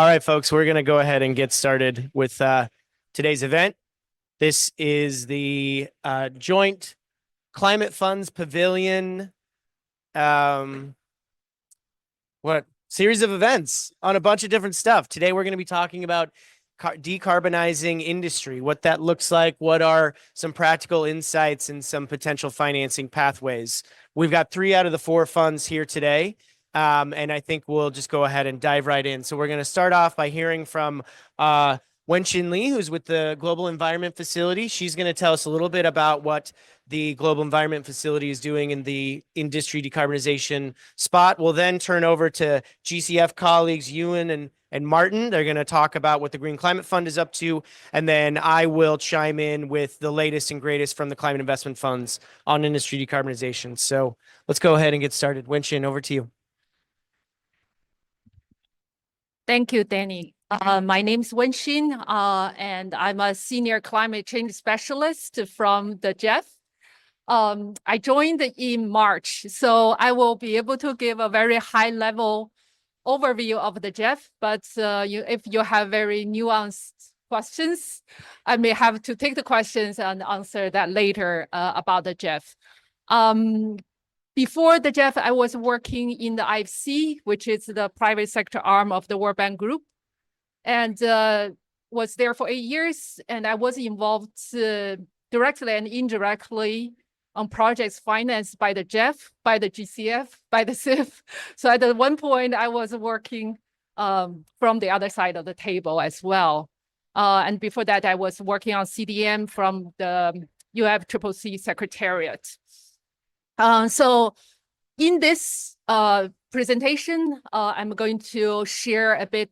All right, folks, we're going to go ahead and get started with today's event. This is the Joint Climate Funds Pavilion series of events on a bunch of different stuff. Today, we're going to be talking about decarbonizing industry, what that looks like, what are some practical insights and some potential financing pathways. We've got 3 out of the 4 funds here today. And I think we'll just go ahead and dive right in. So we're going to start off by hearing from Wenxin Li, who's with the Global Environment Facility. She's going to tell us a little bit about what the Global Environment Facility is doing in the industry decarbonization spot. We'll then turn over to GCF colleagues Ewan and Martin. They're going to talk about what the Green Climate Fund is up to. And then I will chime in with the latest and greatest from the climate investment funds on industry decarbonization. So let's go ahead and get started. Wenxin, over to you. Thank you, Danny. My name is Wenxin, and I'm a senior climate change specialist from the CIF. I joined in March, so I will be able to give a very high-level overview of the CIF, but if you have very nuanced questions, I may have to take the questions and answer that later about the CIF. Before the CIF, I was working in the IFC, which is the private sector arm of the World Bank Group, and was there for 8 years. And I was involved directly and indirectly on projects financed by the CIF, by the GCF, by the CIF. So at one point, I was working from the other side of the table as well. And before that, I was working on CDM from the UFCCC Secretariat. So in this presentation, I'm going to share a bit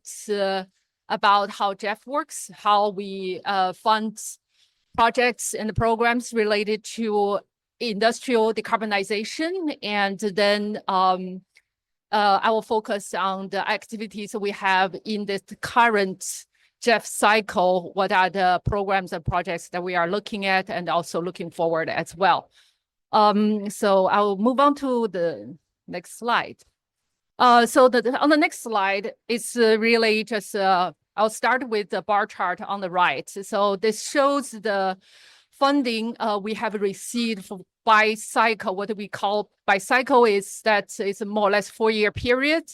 about how CIF works, how we fund projects and programs related to industrial decarbonization, and then I will focus on the activities we have in this current CIF cycle, what are the programs and projects that we are looking at and also looking forward as well. So I'll move on to the next slide. So on the next slide, it's really just, I'll start with the bar chart on the right. So this shows the funding we have received by cycle. What we call by cycle is that it's a more or less 4-year period.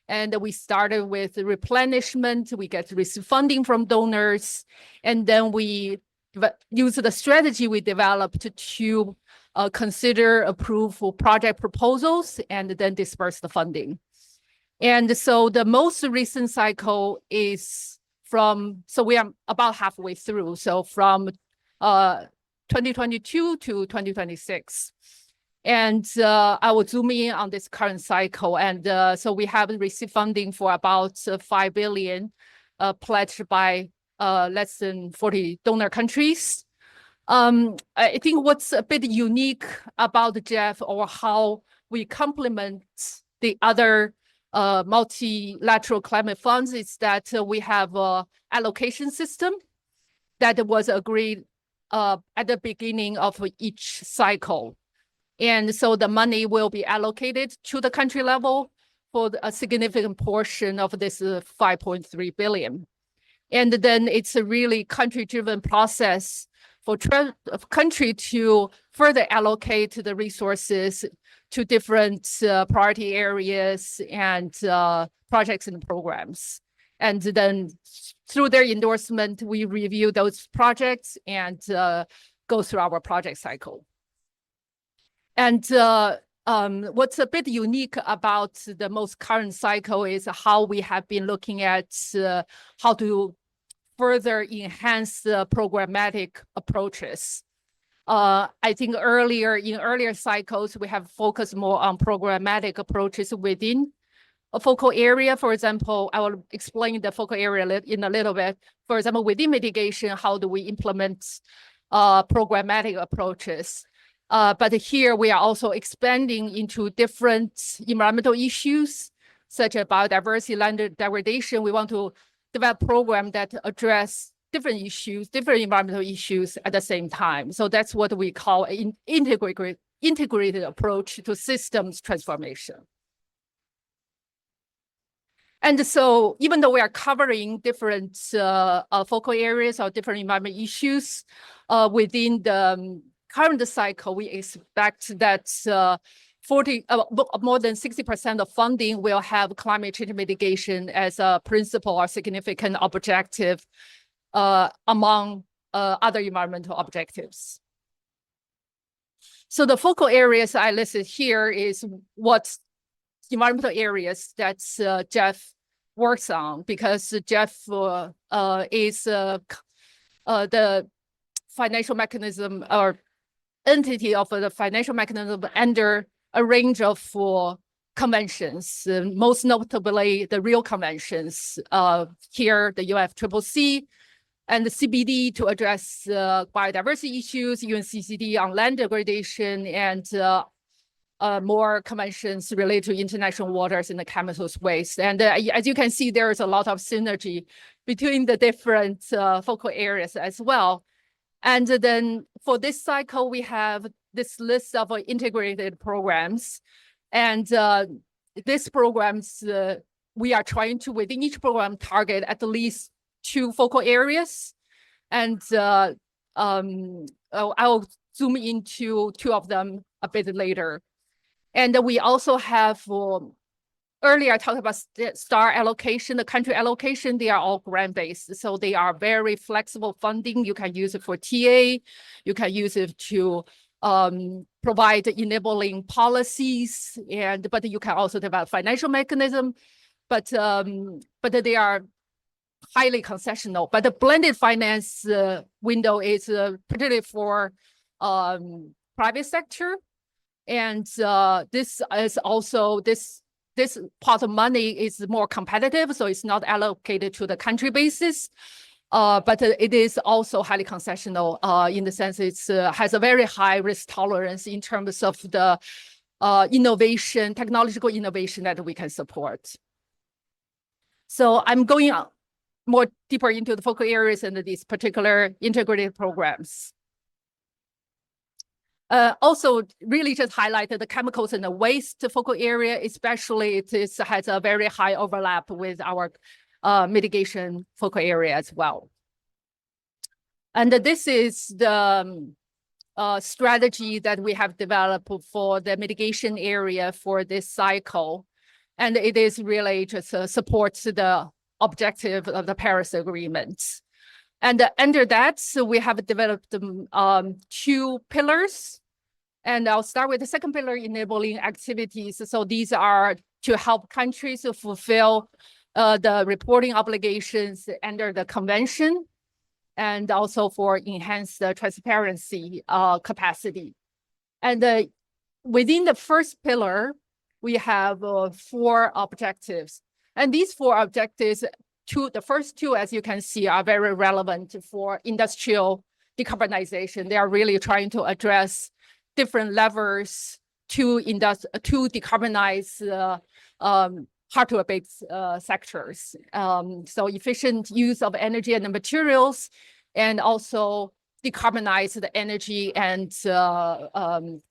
And we started with replenishment, we get receive funding from donors, and then we use the strategy we developed to consider, approve for project proposals, and then disperse the funding. And so the most recent cycle is from, so we are about halfway through, so from 2022 to 2026. And I will zoom in on this current cycle. And so we have received funding for about 5 billion pledged by less than 40 donor countries. I think what's a bit unique about the CIF, or how we complement the other multilateral climate funds, is that we have an allocation system that was agreed at the beginning of each cycle. And so the money will be allocated to the country level for a significant portion of this 5.3 billion. And then it's a really country-driven process for country to further allocate the resources to different priority areas and projects and programs. And then through their endorsement, we review those projects and go through our project cycle. And what's a bit unique about the most current cycle is how we have been looking at how to further enhance the programmatic approaches. I think in earlier cycles, we have focused more on programmatic approaches within a focal area. For example, I will explain the focal area in a little bit. For example, within mitigation, how do we implement programmatic approaches? But here we are also expanding into different environmental issues, such as biodiversity, land degradation. We want to develop programs that address different issues, different environmental issues at the same time. So that's what we call an integrated approach to systems transformation. And so even though we are covering different focal areas or different environment issues within the current cycle, we expect that more than 60% of funding will have climate change mitigation as a principal or significant objective among other environmental objectives. So the focal areas I listed here is what environmental areas that Jeff works on, because Jeff is the financial mechanism or entity of the financial mechanism under a range of conventions, most notably the Rio conventions, here the UNFCCC and the CBD to address biodiversity issues, UNCCD on land degradation, and more conventions related to international waters and the chemicals waste. And as you can see, there is a lot of synergy between the different focal areas as well. And then for this cycle, we have this list of integrated programs. And these programs, we are trying to, within each program, target at least 2 focal areas. And I'll zoom into 2 of them a bit later. And we also have, earlier I talked about STAR allocation, the country allocation, they are all grant-based. So they are very flexible funding. You can use it for TA, you can use it to provide enabling policies, but you can also develop financial mechanism, but they are highly concessional. But the blended finance window is particularly for private sector. And this is also, this pot of money is more competitive, so it's not allocated to the country basis. But it is also highly concessional in the sense it has a very high risk tolerance in terms of the innovation, technological innovation that we can support. So I'm going more deeper into the focal areas and these particular integrated programs. Also, really just highlighted the chemicals and the waste focal area, especially it has a very high overlap with our mitigation focal area as well. And this is the strategy that we have developed for the mitigation area for this cycle. And it is really just supports the objective of the Paris Agreement. And under that, so we have developed 2 pillars. And I'll start with the second pillar, enabling activities. So these are to help countries to fulfill the reporting obligations under the convention, and also for enhanced transparency capacity. And within the first pillar, we have 4 objectives. And these 4 objectives, the first 2, as you can see, are very relevant for industrial decarbonization. They are really trying to address different levers to decarbonize hard-to-abate sectors. So efficient use of energy and the materials, and also decarbonize the energy and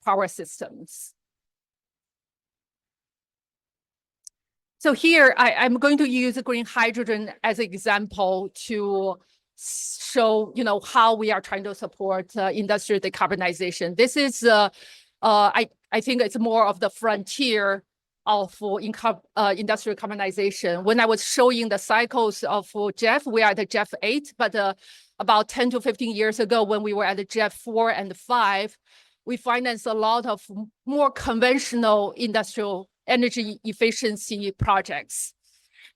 power systems. So here, I'm going to use green hydrogen as an example to show, how we are trying to support industrial decarbonization. This is, I think it's more of the frontier of industrial decarbonization. When I was showing the cycles of GEF, we are at the GEF 8, but about 10 to 15 years ago, when we were at the GEF 4 and 5, we financed a lot of more conventional industrial energy efficiency projects.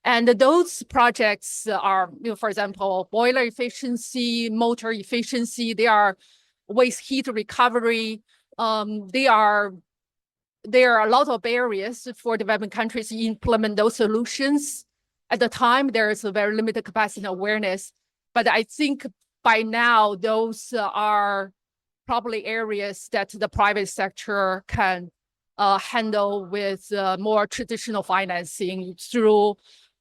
And those projects are, for example, boiler efficiency, motor efficiency, they are waste heat recovery. There are a lot of barriers for developing countries to implement those solutions. At the time, there is a very limited capacity and awareness. But I think by now, those are probably areas that the private sector can handle with more traditional financing through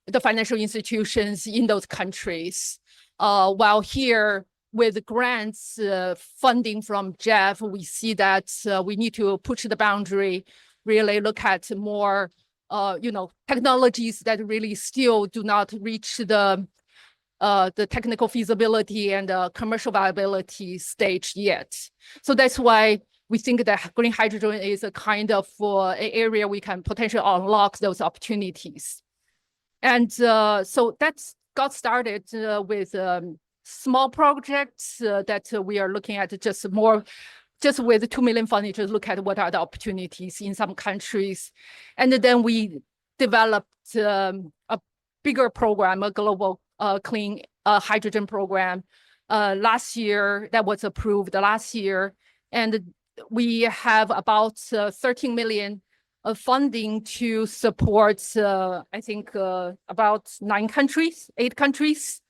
the financial institutions in those countries. While here, with grants funding from GEF, we see that we need to push the boundary, really look at more technologies that really still do not reach the technical feasibility and commercial viability stage yet. So that's why we think that green hydrogen is a kind of an area we can potentially unlock those opportunities. And so that's got started with small projects that we are looking at just with 2 million funding to look at what are the opportunities in some countries. And then we developed a bigger program, a global clean hydrogen program last year that was approved last year. And we have about 13 million of funding to support, I think, about 8 countries,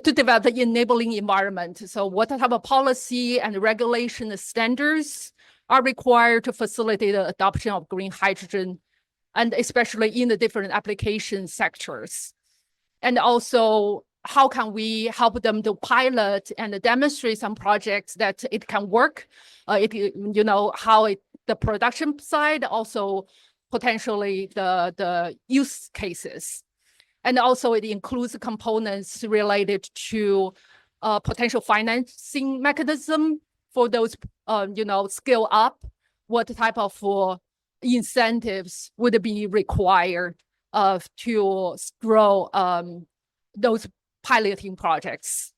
to develop the enabling environment. So what type of policy and regulation standards are required to facilitate the adoption of green hydrogen, and especially in the different application sectors? And also, how can we help them to pilot and demonstrate some projects that it can work? The production side, also potentially the use cases. And also it includes components related to potential financing mechanism for those, scale up. What type of incentives would be required to grow those piloting projects?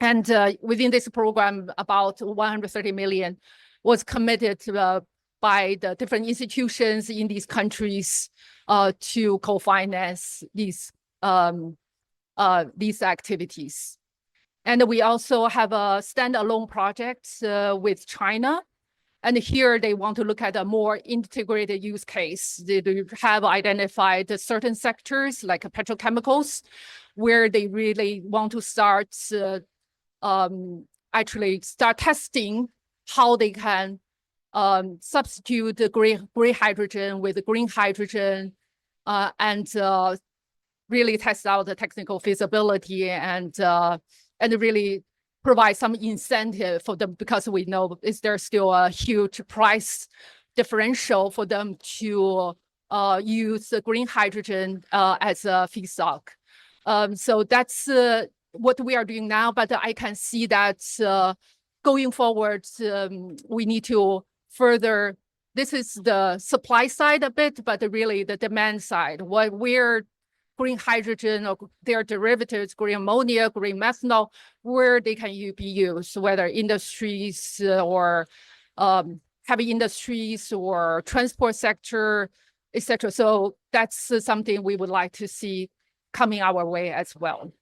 And within this program, about 130 million was committed by the different institutions in these countries to co-finance these activities. And we also have a standalone project with China. And here they want to look at a more integrated use case. They have identified certain sectors like petrochemicals, where they really want to start testing how they can substitute the gray hydrogen with green hydrogen, and really test out the technical feasibility and really provide some incentive for them, because we know there's still a huge price differential for them to use the green hydrogen as a feedstock. So that's what we are doing now, but I can see that going forward, we need to further, this is the supply side a bit, but really the demand side, where green hydrogen or their derivatives, green ammonia, green methanol, where they can be used, whether industries or heavy industries or transport sector, etc. So that's something we would like to see coming our way as well.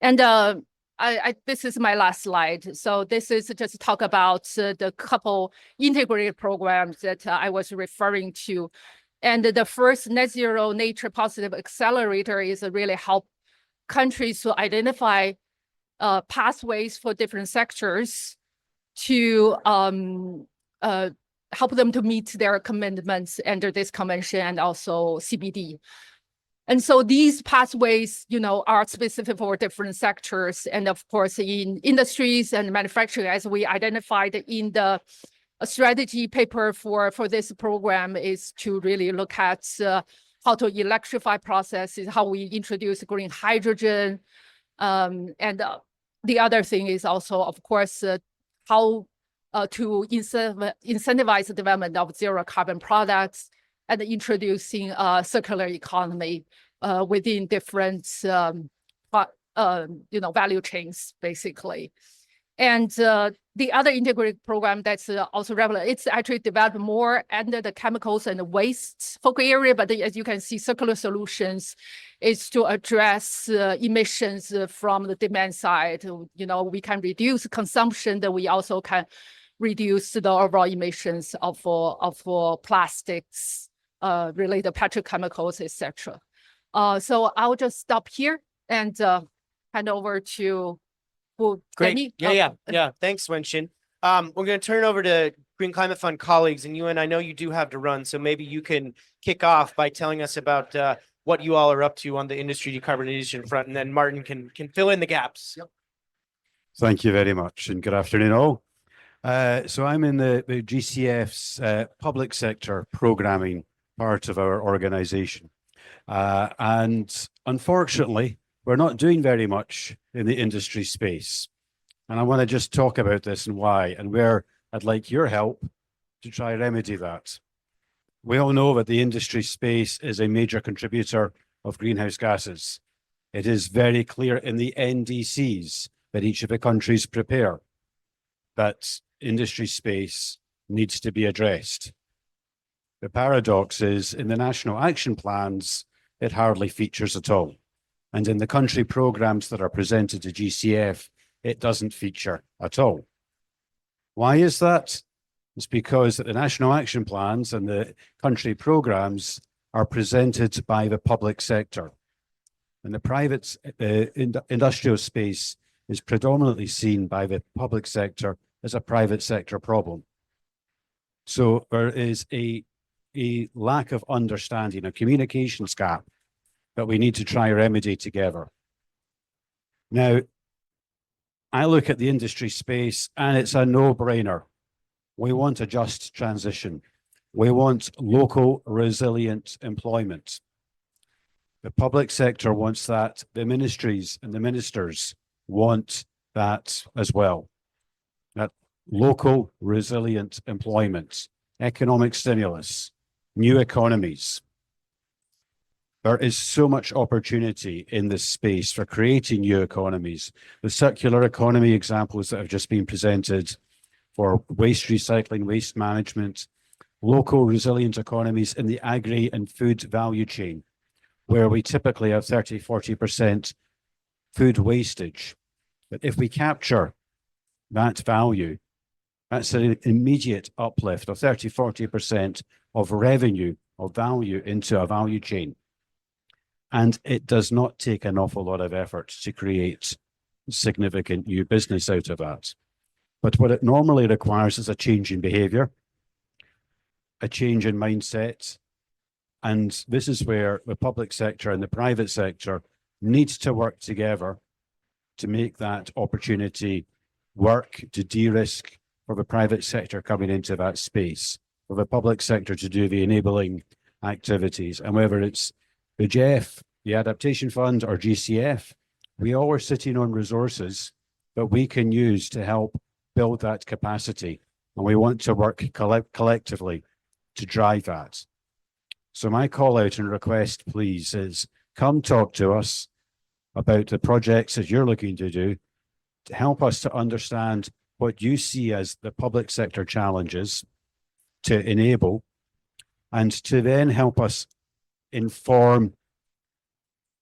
And this is my last slide. So this is just talk about the couple integrated programs that I was referring to. And the first net zero nature positive accelerator is really help countries to identify pathways for different sectors to help them to meet their commitments under this convention and also CBD. And so these pathways, are specific for different sectors. And of course, in industries and manufacturing, as we identified in the strategy paper for this program, is to really look at how to electrify processes, how we introduce green hydrogen. And the other thing is also, of course, how to incentivize the development of zero carbon products and introducing a circular economy within different value chains, basically. And the other integrated program that's also relevant, it's actually developed more under the chemicals and the waste focal area, but as you can see, circular solutions is to address emissions from the demand side. We can reduce consumption, that we also can reduce the overall emissions of plastics, related petrochemicals, etc. So I'll just stop here and hand over to Great. Yeah. Thanks, Wenxin. We're going to turn over to Green Climate Fund colleagues, and Ewan, I know you do have to run, so maybe you can kick off by telling us about what you all are up to on the industry decarbonization front, and then Martin can fill in the gaps. Yep. Thank you very much, and good afternoon all. So I'm in the GCF's public sector programming part of our organization. And unfortunately, we're not doing very much in the industry space. And I want to just talk about this and why, and where I'd like your help to try remedy that. We all know that the industry space is a major contributor of greenhouse gases. It is very clear in the NDCs that each of the countries prepare that industry space needs to be addressed. The paradox is in the national action plans, it hardly features at all. And in the country programs that are presented to GCF, it doesn't feature at all. Why is that? It's because the national action plans and the country programs are presented by the public sector. And the private industrial space is predominantly seen by the public sector as a private sector problem. So there is a lack of understanding, a communications gap that we need to try remedy together. Now, I look at the industry space and it's a no-brainer. We want a just transition. We want local, resilient employment. The public sector wants that. The ministries and the ministers want that as well. That local, resilient employment, economic stimulus, new economies. There is so much opportunity in this space for creating new economies. The circular economy examples that have just been presented for waste recycling, waste management, local resilient economies in the agri and food value chain, where we typically have 30–40% food wastage. But if we capture that value, that's an immediate uplift of 30–40% of revenue, of value into a value chain. And it does not take an awful lot of effort to create significant new business out of that. But what it normally requires is a change in behavior, a change in mindset. And this is where the public sector and the private sector need to work together to make that opportunity work, to de-risk for the private sector coming into that space, for the public sector to do the enabling activities. And whether it's the GEF, the Adaptation Fund, or GCF, we all are sitting on resources that we can use to help build that capacity. And we want to work collectively to drive that. So my call out and request, please, is come talk to us about the projects that you're looking to do to help us to understand what you see as the public sector challenges to enable, and to then help us inform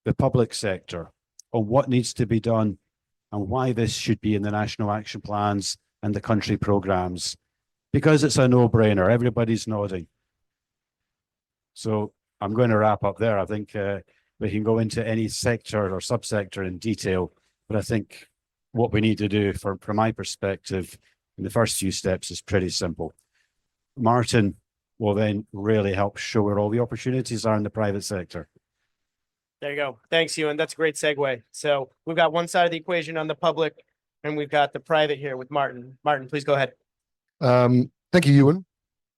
the public sector on what needs to be done and why this should be in the national action plans and the country programs, because it's a no-brainer. Everybody's nodding. So I'm going to wrap up there. I think we can go into any sector or subsector in detail, but I think what we need to do from my perspective in the first few steps is pretty simple. Martin will then really help show where all the opportunities are in the private sector. There you go. Thanks, Ewan. That's a great segue. So we've got one side of the equation on the public, and we've got the private here with Martin. Martin, please go ahead. Thank you, Ewan.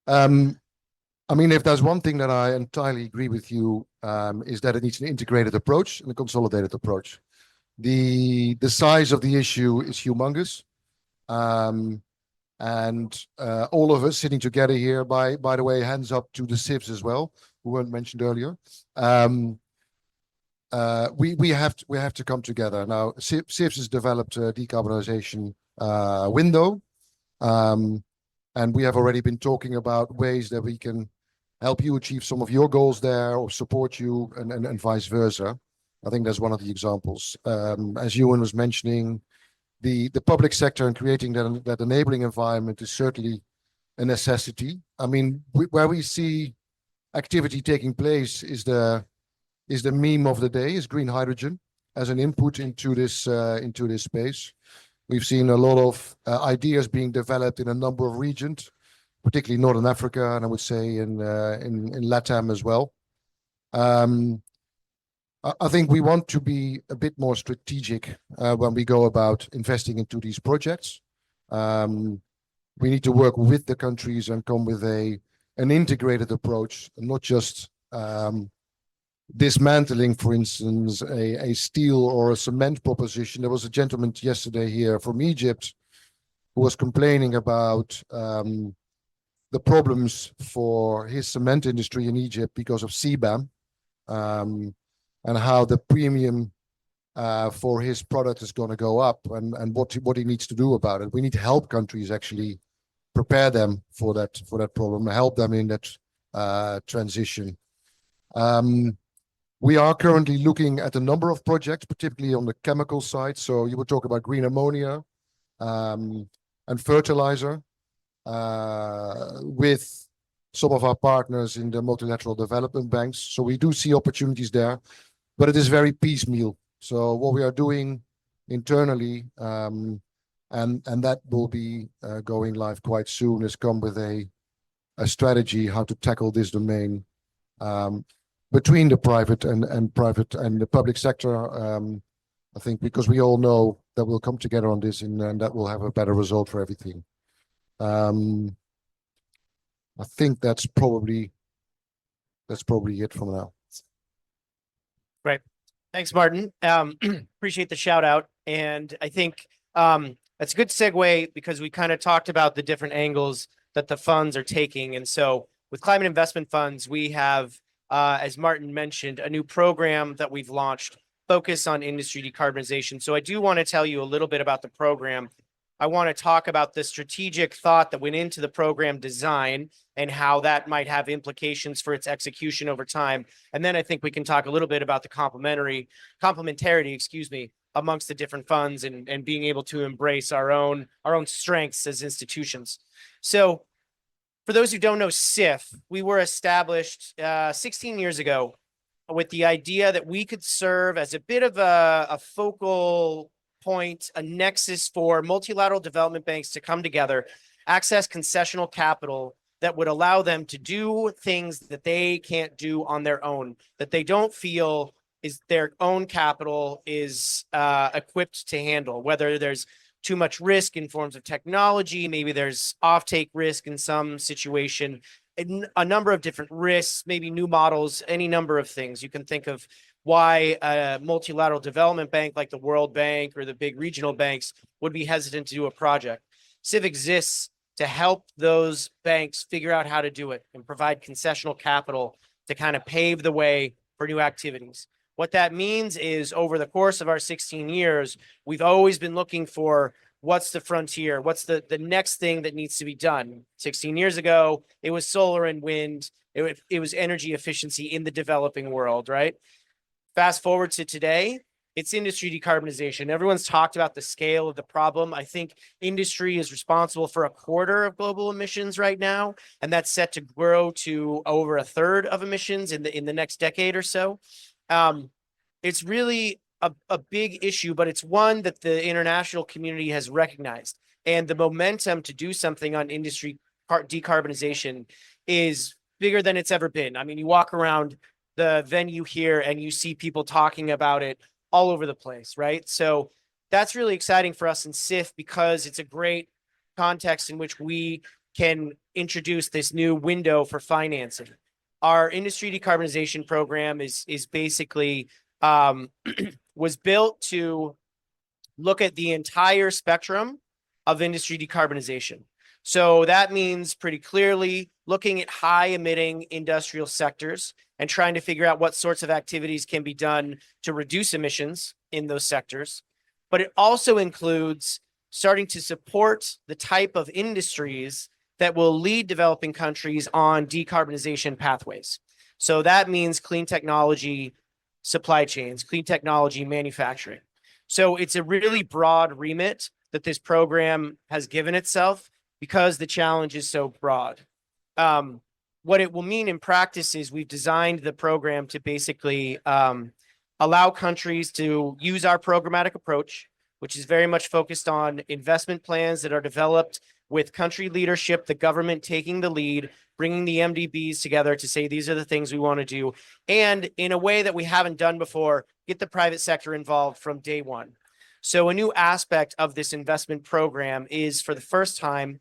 I mean, if there's one thing that I entirely agree with you, is that it needs an integrated approach and a consolidated approach. The size of the issue is humongous. And all of us sitting together here, by the way, hands up to the CIFs as well, who weren't mentioned earlier. We have to come together. Now, CIFs has developed a decarbonization window. And we have already been talking about ways that we can help you achieve some of your goals there or support you and vice versa. I think that's one of the examples. As Ewan was mentioning, the public sector and creating that enabling environment is certainly a necessity. I mean, where we see activity taking place is the meme of the day, is green hydrogen as an input into this space. We've seen a lot of ideas being developed in a number of regions, particularly Northern Africa, and I would say in LATAM as well. I think we want to be a bit more strategic when we go about investing into these projects. We need to work with the countries and come with a an integrated approach, and not just dismantling, for instance, a steel or a cement proposition. There was a gentleman yesterday here from Egypt who was complaining about the problems for his cement industry in Egypt because of CBAM, and how the premium for his product is going to go up, and what he needs to do about it. We need to help countries actually prepare them for that problem, help them in that transition. We are currently looking at a number of projects, particularly on the chemical side. So you were talking about green ammonia and fertilizer with some of our partners in the multilateral development banks. So we do see opportunities there, but it is very piecemeal. So what we are doing internally, and that will be going live quite soon, is come with a strategy how to tackle this domain between the private and the public sector. I think because we all know that we'll come together on this, and that will have a better result for everything. I think that's probably it from now. Right. Thanks, Martin. Appreciate the shout out. And I think that's a good segue, because we kind of talked about the different angles that the funds are taking. And so with climate investment funds, we have, as Martin mentioned, a new program that we've launched focused on industry decarbonization. So I do want to tell you a little bit about the program. I want to talk about the strategic thought that went into the program design and how that might have implications for its execution over time. And then I think we can talk a little bit about the complementarity, amongst the different funds, and being able to embrace our own strengths as institutions. So for those who don't know CIF, we were established 16 years ago with the idea that we could serve as a bit of a focal point, a nexus for multilateral development banks to come together, access concessional capital that would allow them to do things that they can't do on their own, that they don't feel is their own capital is equipped to handle, whether there's too much risk in forms of technology, maybe there's offtake risk in some situation, a number of different risks, maybe new models, any number of things. You can think of why a multilateral development bank like the World Bank or the big regional banks would be hesitant to do a project. CIF exists to help those banks figure out how to do it and provide concessional capital to kind of pave the way for new activities. What that means is, over the course of our 16 years, we've always been looking for what's the frontier, what's the next thing that needs to be done. 16 years ago, it was solar and wind. It was energy efficiency in the developing world, right? Fast forward to today, it's industry decarbonization. Everyone's talked about the scale of the problem. I think industry is responsible for 1/4 of global emissions right now, and that's set to grow to over 1/3 of emissions in the next decade or so. It's really a big issue, but it's one that the international community has recognized. And the momentum to do something on industry decarbonization is bigger than it's ever been. I mean, you walk around the venue here and you see people talking about it all over the place, right? So that's really exciting for us in CIF, because it's a great context in which we can introduce this new window for financing. Our industry decarbonization program is basically was built to look at the entire spectrum of industry decarbonization. So that means pretty clearly looking at high emitting industrial sectors and trying to figure out what sorts of activities can be done to reduce emissions in those sectors. But it also includes starting to support the type of industries that will lead developing countries on decarbonization pathways. So that means clean technology supply chains, clean technology manufacturing. So it's a really broad remit that this program has given itself, because the challenge is so broad. What it will mean in practice is we've designed the program to basically allow countries to use our programmatic approach, which is very much focused on investment plans that are developed with country leadership, the government taking the lead, bringing the MDBs together to say, these are the things we want to do. And in a way that we haven't done before, get the private sector involved from day one. So a new aspect of this investment program is, for the first time,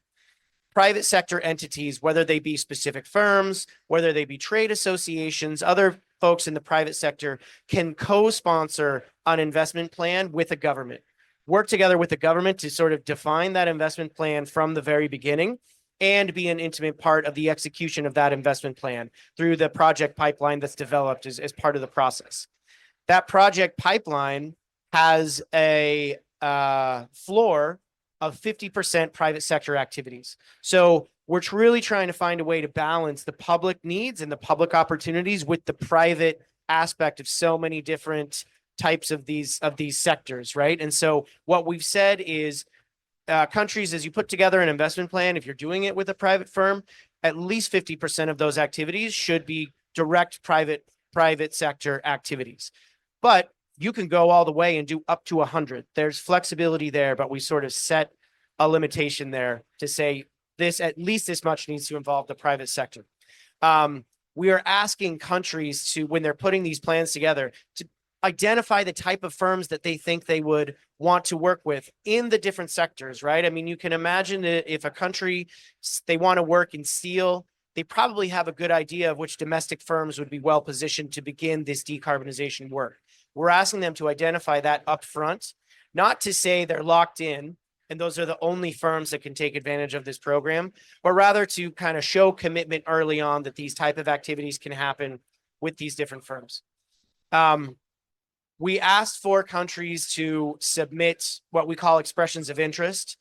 private sector entities, whether they be specific firms, whether they be trade associations, other folks in the private sector, can co-sponsor an investment plan with the government, work together with the government to sort of define that investment plan from the very beginning and be an intimate part of the execution of that investment plan through the project pipeline that's developed as part of the process. That project pipeline has a floor of 50% private sector activities. So we're really trying to find a way to balance the public needs and the public opportunities with the private aspect of so many different types of these sectors, right? And so what we've said is countries, as you put together an investment plan, if you're doing it with a private firm, at least 50% of those activities should be direct private sector activities. But you can go all the way and do up to 100. There's flexibility there, but we sort of set a limitation there to say this, at least this much needs to involve the private sector. We are asking countries to, when they're putting these plans together, to identify the type of firms that they think they would want to work with in the different sectors, right? I mean, you can imagine that if a country, they want to work in steel, they probably have a good idea of which domestic firms would be well positioned to begin this decarbonization work. We're asking them to identify that upfront, not to say they're locked in and those are the only firms that can take advantage of this program, but rather to kind of show commitment early on that these type of activities can happen with these different firms. We asked for countries to submit what we call expressions of interest.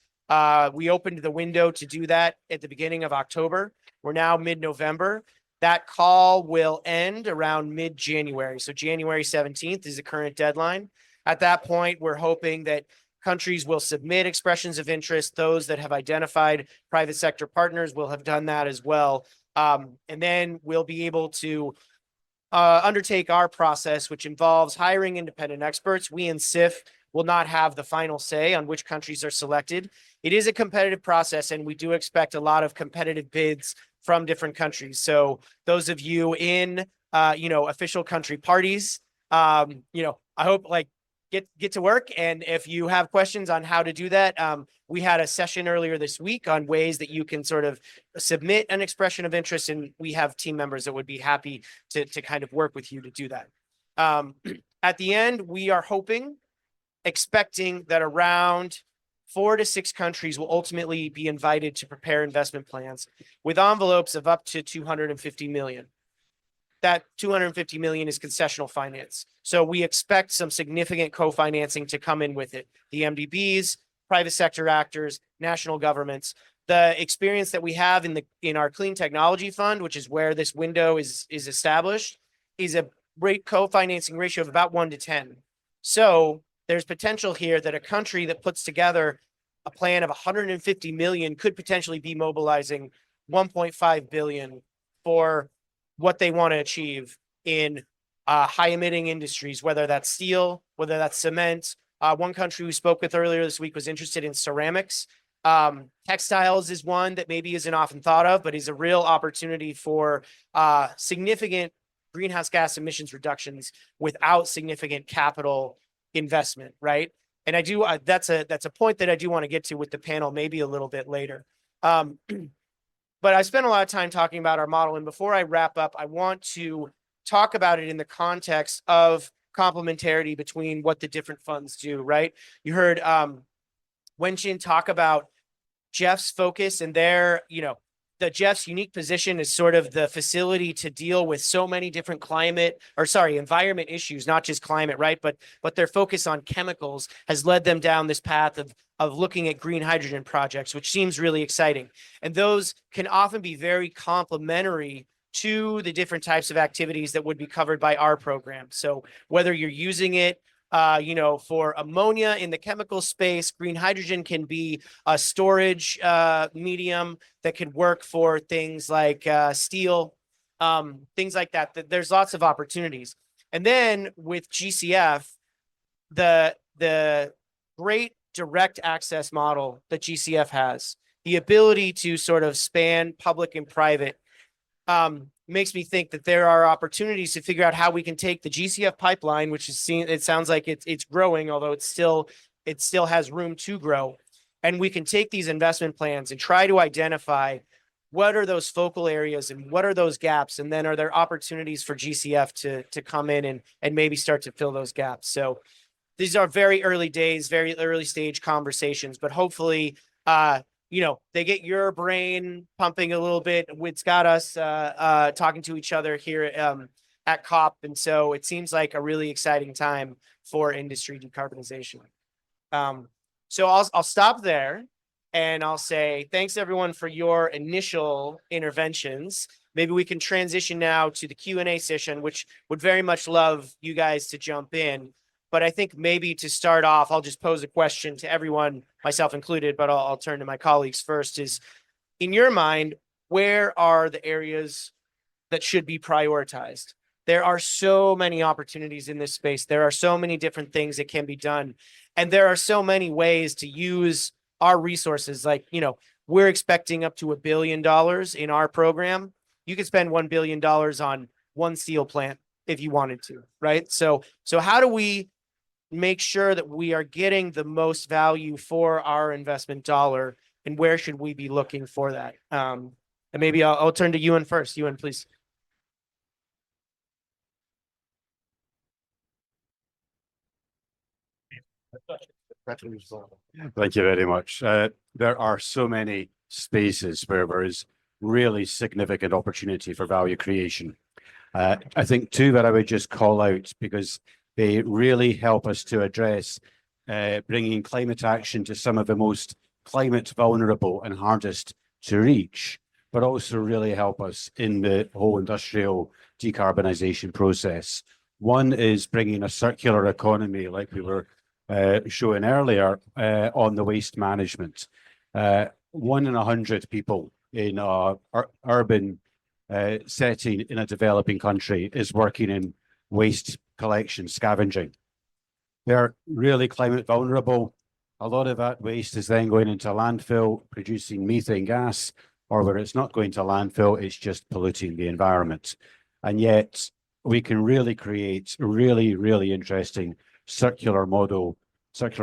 We opened the window to do that at the beginning of October. We're now mid-November. That call will end around mid-January. So January 17th is the current deadline. At that point, we're hoping that countries will submit expressions of interest. Those that have identified private sector partners will have done that as well. And then we'll be able to undertake our process, which involves hiring independent experts. We in CIF will not have the final say on which countries are selected. It is a competitive process, and we do expect a lot of competitive bids from different countries. So those of you in, official country parties, I hope get to work. And if you have questions on how to do that, we had a session earlier this week on ways that you can sort of submit an expression of interest. And we have team members that would be happy to kind of work with you to do that. At the end, we are expecting that around 4 to 6 countries will ultimately be invited to prepare investment plans with envelopes of up to 250 million. That 250 million is concessional finance. So we expect some significant co-financing to come in with it. The MDBs, private sector actors, national governments. The experience that we have in our clean technology fund, which is where this window is established, is a co-financing ratio of about 1 to 10. So there's potential here that a country that puts together a plan of 150 million could potentially be mobilizing 1.5 billion for what they want to achieve in high emitting industries, whether that's steel, whether that's cement. One country we spoke with earlier this week was interested in ceramics. Textiles is one that maybe isn't often thought of, but is a real opportunity for significant greenhouse gas emissions reductions without significant capital investment, right? And I do that's a point that I do want to get to with the panel maybe a little bit later. But I spent a lot of time talking about our model, and before I wrap up, I want to talk about it in the context of complementarity between what the different funds do, right? You heard Wen-Chin talk about Jeff's focus and Jeff's unique position is sort of the facility to deal with so many different environment issues, not just climate, right? But their focus on chemicals has led them down this path of looking at green hydrogen projects, which seems really exciting. And those can often be very complementary to the different types of activities that would be covered by our program. So whether you're using it for ammonia in the chemical space, green hydrogen can be a storage medium that could work for things like steel, things like that. There's lots of opportunities. And then with GCF, the great direct access model that GCF has, the ability to sort of span public and private, makes me think that there are opportunities to figure out how we can take the GCF pipeline, which is it sounds like it's growing, although it still has room to grow, And we can take these investment plans and try to identify what are those focal areas and what are those gaps? And then are there opportunities for GCF to come in and maybe start to fill those gaps? So these are very early days, very early stage conversations, but hopefully, they get your brain pumping a little bit. It's got us talking to each other here at COP. And so it seems like a really exciting time for industry decarbonization. So I'll stop there and I'll say thanks everyone for your initial interventions. Maybe we can transition now to the Q&A session, which would very much love you guys to jump in. But I think maybe to start off, I'll just pose a question to everyone, myself included, but I'll turn to my colleagues first. Is, in your mind, where are the areas that should be prioritized? There are so many opportunities in this space. There are so many different things that can be done. And there are so many ways to use our resources. Like, we're expecting up to $1 billion in our program. You could spend $1 billion on one steel plant if you wanted to, right? So how do we make sure that we are getting the most value for our investment dollar, and where should we be looking for that? And maybe I'll turn to Ewan first. Ewan, please. Thank you very much. There are so many spaces where there is really significant opportunity for value creation. I think two that I would just call out because they really help us to address bringing climate action to some of the most climate vulnerable and hardest to reach, but also really help us in the whole industrial decarbonization process. One is bringing a circular economy, like we were showing earlier, on the waste management. 1 in 100 people in an urban setting in a developing country is working in waste collection, scavenging. They're really climate vulnerable. A lot of that waste is then going into landfill, producing methane gas, or where it's not going to landfill, it's just polluting the environment. And yet we can really create really, really interesting circular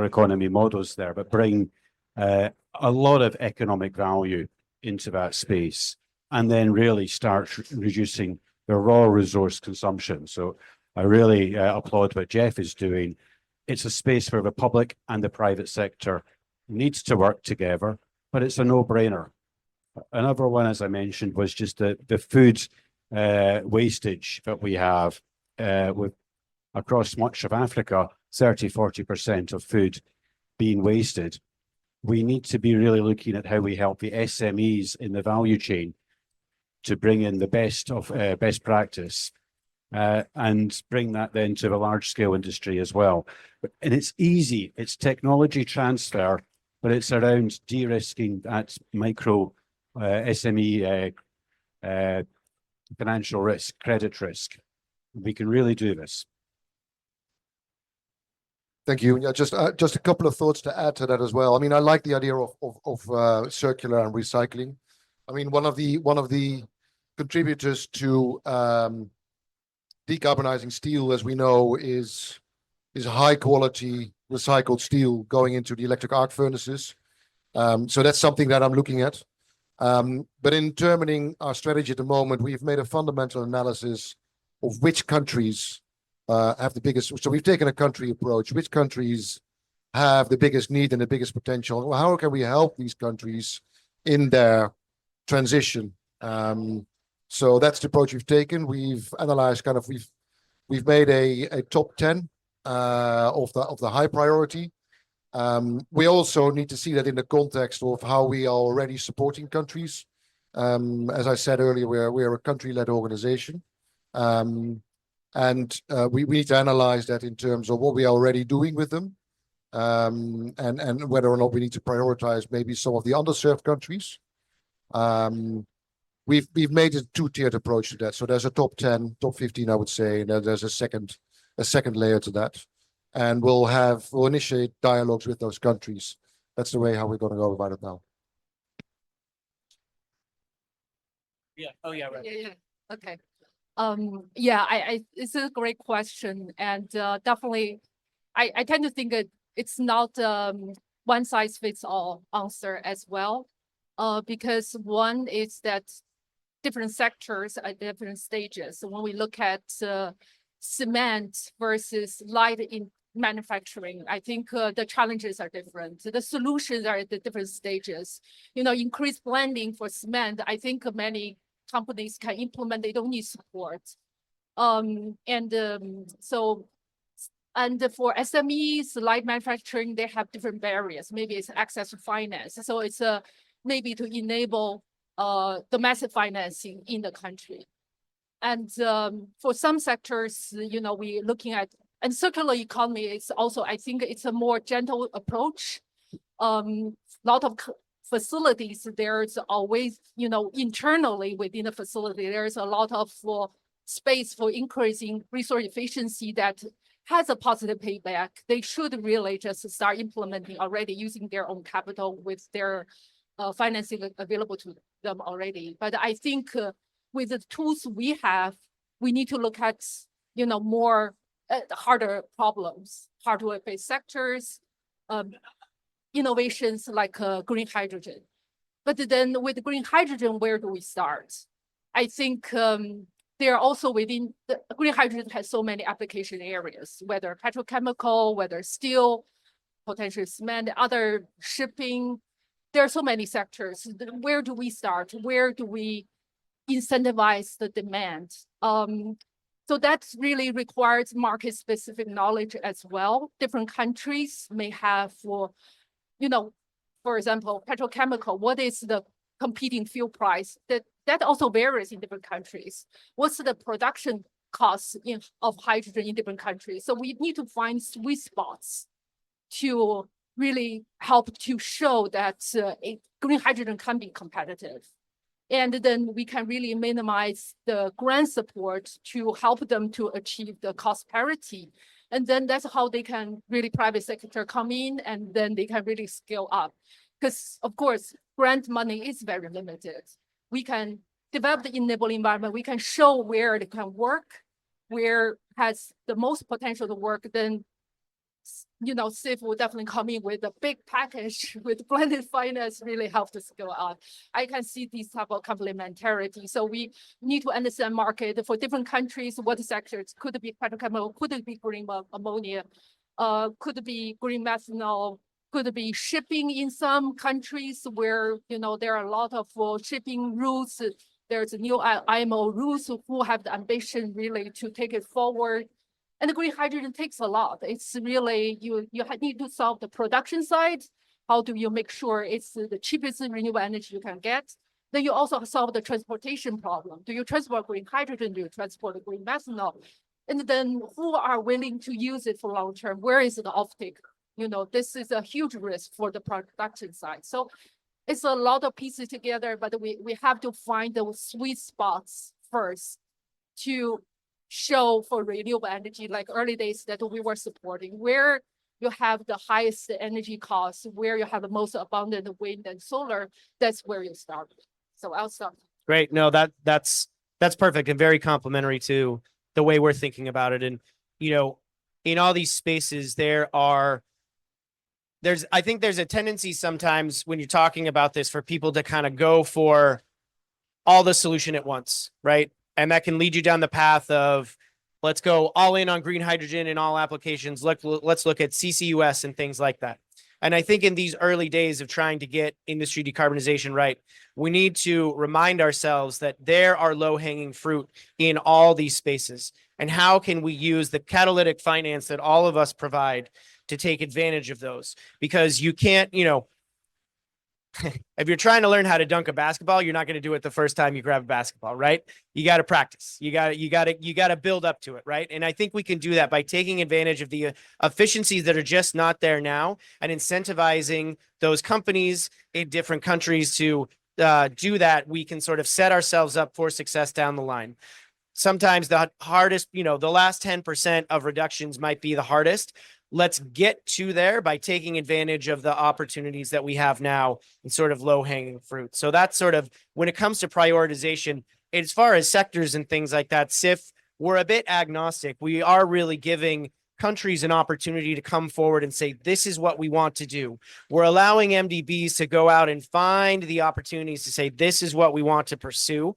economy models there, but bring a lot of economic value into that space, and then really start reducing the raw resource consumption. So I really applaud what Jeff is doing. It's a space where the public and the private sector needs to work together, but it's a no-brainer. Another one, as I mentioned, was just the food wastage that we have with across much of Africa, 30–40% of food being wasted. We need to be really looking at how we help the SMEs in the value chain to bring in the best of best practice and bring that then to the large scale industry as well. And it's easy, it's technology transfer, but it's around de-risking that micro SME financial risk, credit risk. We can really do this. Thank you. Yeah, just a couple of thoughts to add to that as well. I mean, I like the idea of circular and recycling. I mean, one of the contributors to decarbonizing steel, as we know, is high quality recycled steel going into the electric arc furnaces. So that's something that I'm looking at. But in determining our strategy at the moment, we've made a fundamental analysis of which countries have the biggest. So we've taken a country approach. Which countries have the biggest need and the biggest potential? How can we help these countries in their transition? So that's the approach we've taken. We've analyzed we've made a top 10 of the high priority. We also need to see that in the context of how we are already supporting countries. As I said earlier, we're a country-led organization. And we need to analyze that in terms of what we are already doing with them, and whether or not we need to prioritize maybe some of the underserved countries. We've made a two-tiered approach to that. So there's a top 10, top 15, I would say, and then there's a second layer to that. And we'll initiate dialogues with those countries. That's the way how we're going to go about it now. Yeah. Oh yeah. Right. Yeah. Okay. Yeah, it's a great question, and definitely, I tend to think it's not one size fits all answer as well. Because one is that different sectors at different stages. So when we look at cement versus light in manufacturing, I think the challenges are different. The solutions are at the different stages. You know, increased blending for cement, I think many companies can implement, they don't need support. And for SMEs, light manufacturing, they have different barriers. Maybe it's access to finance. So it's maybe to enable domestic financing in the country. And for some sectors, you know, we're looking at, and circular economy is also, I think it's a more gentle approach. Lot of facilities, there's always, you know, internally within the facility, there's a lot of space for increasing resource efficiency that has a positive payback. They should really just start implementing already using their own capital with their financing available to them already. But I think with the tools we have, we need to look at, you know, more harder problems, hardware-based sectors, innovations like green hydrogen. But then with green hydrogen, where do we start? I think they are also within the green hydrogen has so many application areas, whether petrochemical, whether steel, potentially cement, other shipping. There are so many sectors. Where do we start? Where do we incentivize the demand? So that really requires market-specific knowledge as well. Different countries may have, you know, for example, petrochemical, what is the competing fuel price? That also varies in different countries. What's the production cost of hydrogen in different countries? So we need to find sweet spots to really help to show that green hydrogen can be competitive. And then we can really minimize the grant support to help them to achieve the cost parity. And then that's how they can really private sector come in, and then they can really scale up. Because of course, grant money is very limited. We can develop the enabling environment. We can show where it can work, where has the most potential to work. Then, you know, CIF will definitely come in with a big package with blended finance, really help to scale up. I can see these type of complementarity. So we need to understand market for different countries, what sectors could be petrochemical, could it be green ammonia, could it be green methanol, could it be shipping in some countries where, you know, there are a lot of shipping routes. There's a new IMO rules who have the ambition really to take it forward. And the green hydrogen takes a lot. It's really, you need to solve the production side. How do you make sure it's the cheapest renewable energy you can get? Then you also solve the transportation problem. Do you transport green hydrogen? Do you transport green methanol? And then who are willing to use it for long term? Where is the offtake? You know, this is a huge risk for the production side. So it's a lot of pieces together, but we have to find those sweet spots first to show for renewable energy, like early days that we were supporting, where you have the highest energy costs, where you have the most abundant wind and solar, that's where you start. So I'll stop. Great. No, that's perfect and very complimentary to the way we're thinking about it. And, you know, in all these spaces, I think there's a tendency sometimes when you're talking about this for people to kind of go for all the solution at once, right? And that can lead you down the path of, let's go all in on green hydrogen in all applications. Let's look at CCUS and things like that. And I think in these early days of trying to get industry decarbonization right, we need to remind ourselves that there are low-hanging fruit in all these spaces. And how can we use the catalytic finance that all of us provide to take advantage of those? Because you can't, you know, if you're trying to learn how to dunk a basketball, you're not going to do it the first time you grab a basketball, right? You got to practice. You got to build up to it, right? And I think we can do that by taking advantage of the efficiencies that are just not there now and incentivizing those companies in different countries to do that. We can sort of set ourselves up for success down the line. Sometimes the hardest, you know, the last 10% of reductions might be the hardest. Let's get to there by taking advantage of the opportunities that we have now and sort of low-hanging fruit. So that's sort of, when it comes to prioritization, as far as sectors and things like that, CIF, we're a bit agnostic. We are really giving countries an opportunity to come forward and say, this is what we want to do. We're allowing MDBs to go out and find the opportunities to say, this is what we want to pursue.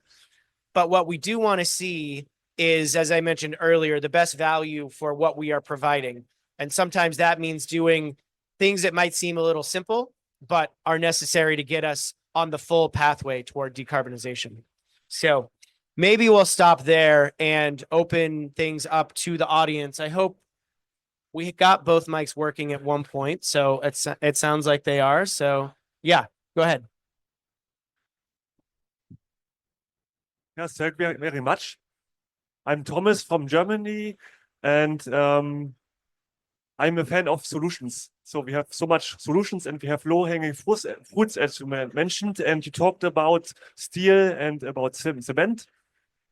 But what we do want to see is, as I mentioned earlier, the best value for what we are providing. And sometimes that means doing things that might seem a little simple, but are necessary to get us on the full pathway toward decarbonization. So maybe we'll stop there and open things up to the audience. I hope we got both mics working at one point, so it sounds like they are. So yeah, go ahead. Yes, thank you very much. I'm Thomas from Germany, and I'm a fan of solutions. So we have so much solutions, and we have low-hanging fruits, as you mentioned, and you talked about steel and about cement.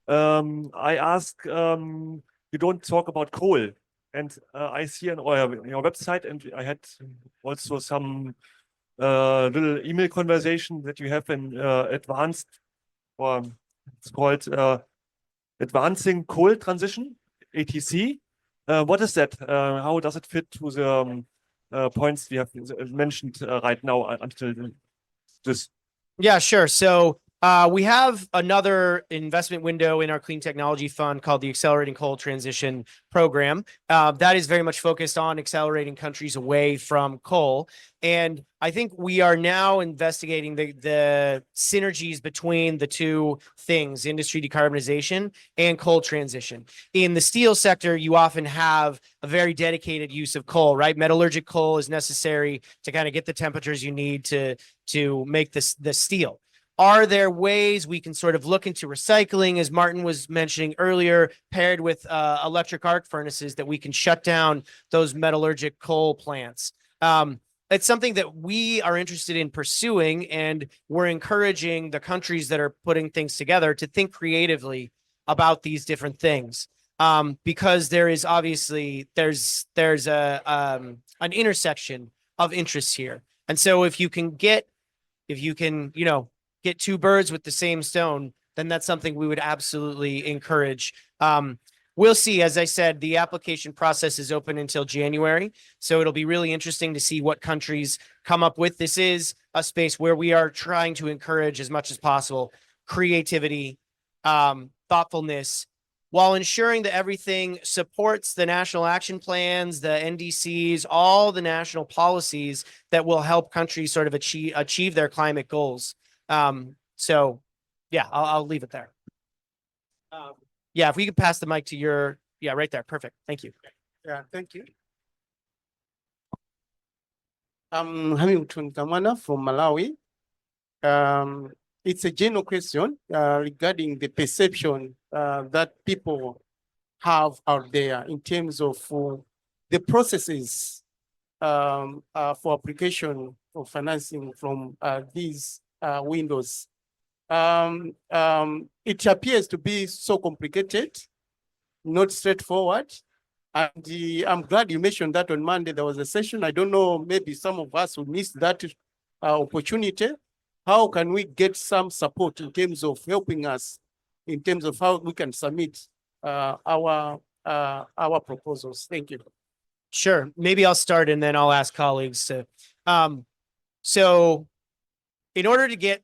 I ask, you don't talk about coal, and I see on your website, and I had also some little email conversation that you have an advanced, or it's called Advancing Coal Transition, ATC. What is that? How does it fit to the points we have mentioned right now until this? Yeah, sure. So we have another investment window in our clean technology fund called the Accelerating Coal Transition Program. That is very much focused on accelerating countries away from coal. And I think we are now investigating the synergies between the two things, industry decarbonization and coal transition. In the steel sector, you often have a very dedicated use of coal, right? Metallurgic coal is necessary to kind of get the temperatures you need to make the steel. Are there ways we can sort of look into recycling, as Martin was mentioning earlier, paired with electric arc furnaces, that we can shut down those metallurgic coal plants? It's something that we are interested in pursuing, and we're encouraging the countries that are putting things together to think creatively about these different things. Because there is obviously, there's an intersection of interests here. And so if you can, you know, get two birds with the same stone, then that's something we would absolutely encourage. We'll see. As I said, the application process is open until January, so it'll be really interesting to see what countries come up with. This is a space where we are trying to encourage as much as possible creativity, thoughtfulness, while ensuring that everything supports the national action plans, the NDCs, all the national policies that will help countries sort of achieve their climate goals. So yeah, I'll leave it there. Yeah, if we could pass the mic to your, yeah, right there. Perfect. Thank you. Yeah, thank you. I'm Hamilton Kamana from Malawi. It's a general question regarding the perception that people have out there in terms of the processes for application for financing from these windows. It appears to be so complicated, not straightforward. And I'm glad you mentioned that on Monday there was a session. I don't know, maybe some of us will miss that opportunity. How can we get some support in terms of helping us, in terms of how we can submit our proposals? Thank you. Sure. Maybe I'll start and then I'll ask colleagues to. So in order to get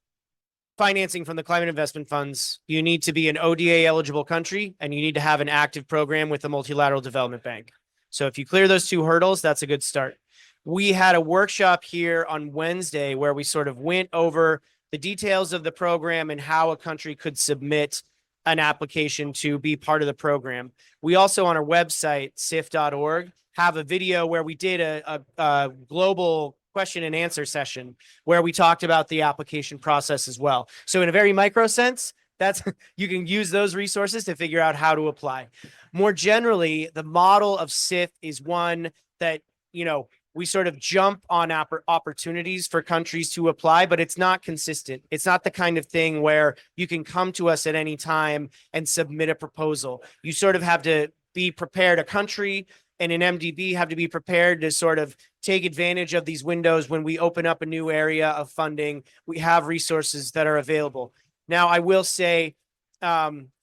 financing from the climate investment funds, you need to be an ODA eligible country, and you need to have an active program with the Multilateral Development Bank. So if you clear those two hurdles, that's a good start. We had a workshop here on Wednesday where we sort of went over the details of the program and how a country could submit an application to be part of the program. We also, on our website, CIF.org, have a video where we did a global question and answer session where we talked about the application process as well. So in a very micro sense, that's you can use those resources to figure out how to apply. More generally, the model of CIF is one that, you know, we sort of jump on opportunities for countries to apply, but it's not consistent. It's not the kind of thing where you can come to us at any time and submit a proposal. You sort of have to be prepared. A country and an MDB have to be prepared to sort of take advantage of these windows. When we open up a new area of funding, we have resources that are available. Now, I will say,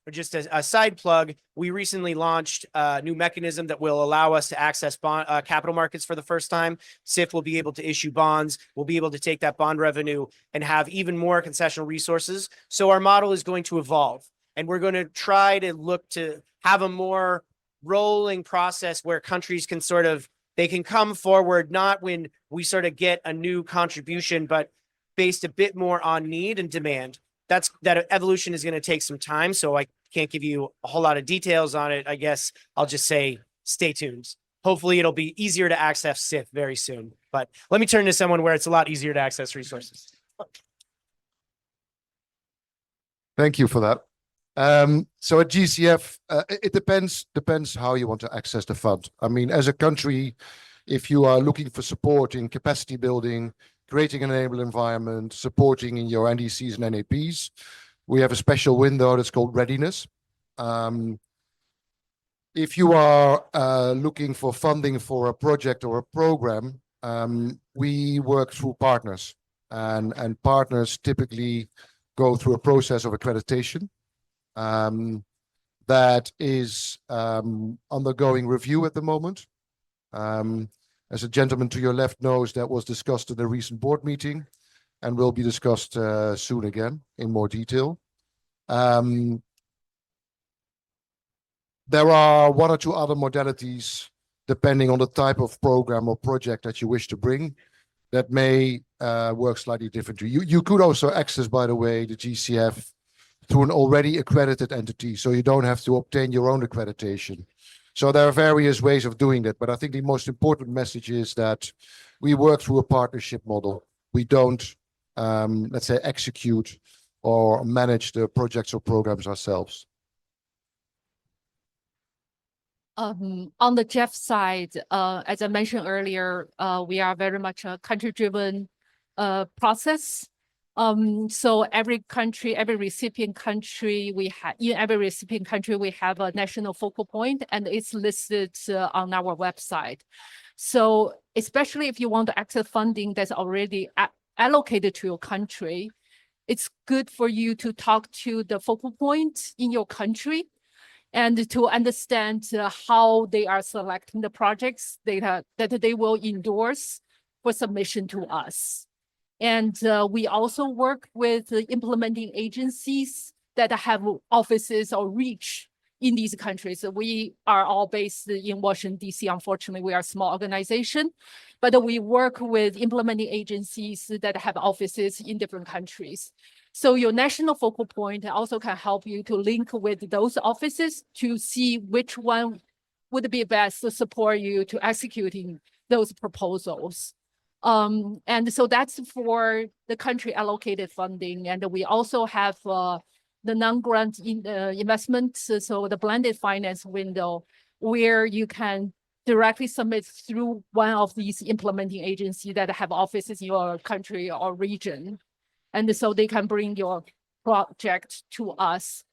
just a side plug, we recently launched a new mechanism that will allow us to access capital markets for the first time. CIF will be able to issue bonds. We'll be able to take that bond revenue and have even more concessional resources. So our model is going to evolve, and we're going to try to look to have a more rolling process where countries can they can come forward, not when we sort of get a new contribution, but based a bit more on need and demand. That evolution is going to take some time, so I can't give you a whole lot of details on it. I guess I'll just say stay tuned. Hopefully it'll be easier to access CIF very soon. But let me turn to someone where it's a lot easier to access resources. Thank you for that. So at GCF, it depends how you want to access the fund. I mean, as a country, if you are looking for support in capacity building, creating an enable environment, supporting in your NDCs and NAPs, we have a special window that's called readiness. If you are looking for funding for a project or a program, we work through partners, and partners typically go through a process of accreditation that is undergoing review at the moment. As a gentleman to your left knows, that was discussed in a recent board meeting and will be discussed soon again in more detail. There are one or two other modalities, depending on the type of program or project that you wish to bring, that may work slightly differently. You could also access, by the way, the GCF through an already accredited entity, so you don't have to obtain your own accreditation. So there are various ways of doing that, but I think the most important message is that we work through a partnership model. We don't, let's say, execute or manage the projects or programs ourselves. On the Jeff side, as I mentioned earlier, we are very much a country-driven process. So every country, every recipient country, in every recipient country, we have a national focal point, and it's listed on our website. So especially if you want to access funding that's already allocated to your country, it's good for you to talk to the focal point in your country and to understand how they are selecting the projects that they will endorse for submission to us. And we also work with the implementing agencies that have offices or reach in these countries. We are all based in Washington, D.C. Unfortunately, we are a small organization, but we work with implementing agencies that have offices in different countries. So your national focal point also can help you to link with those offices to see which one would be best to support you to executing those proposals. And so that's for the country allocated funding. And we also have the non-grant investment, so the blended finance window, where you can directly submit through one of these implementing agencies that have offices in your country or region. And so they can bring your project to us